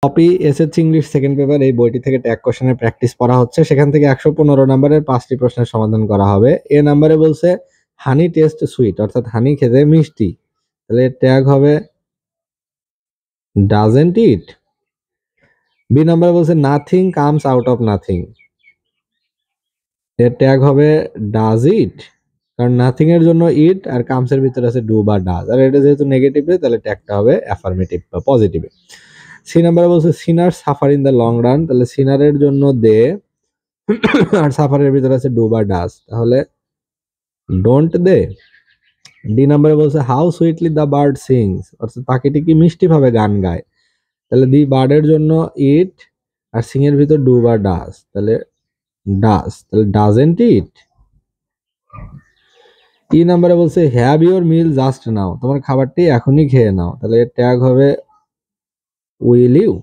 Copy SSC English second paper এই বইটি থেকে ট্যাগ কোশ্চেনের প্র্যাকটিস করা হচ্ছে। সেখান থেকে 115 নম্বরের 5টি প্রশ্নের সমাধান করা হবে। এ নাম্বারে বলছে হানি টেস্ট সুইট, অর্থাৎ হানি খেতে মিষ্টি, তাহলে ট্যাগ হবে ডাজেন্ট ইট। বি নাম্বারে বলছে nothing comes out of nothing, এর ট্যাগ হবে ডাজ ইট, কারণ নাথিং এর জন্য ইট আর কামস এর ভিতরে আছে ডু বা ডাজ, আর এটা যেহেতু নেগেটিভে তাহলে ট্যাগটা হবে অ্যাফার্মেটিভ বা পজিটিভে। সি নাম্বারে বলছে sinner suffer in the long run, তাহলে সিনারের জন্য দে আর সাফারের ভিতরে আছে ডু বা ডাজ, তাহলে ডোন্ট দে। ডি নাম্বারে বলছে how sweetly the bird sings, অর্থাৎ পাখিটি কি মিষ্টি ভাবে গান গায়, তাহলে দি বার্ডের জন্য ইট আর সিং এর ভিতর ডু বা ডাজ, তাহলে ডাজ, তাহলে ডাজেন্ট ইট। ই নাম্বারে বলছে have your meal just now, তোমার খাবারটি এখনই খেয়ে নাও, তাহলে এর ট্যাগ হবে উইল ইউ।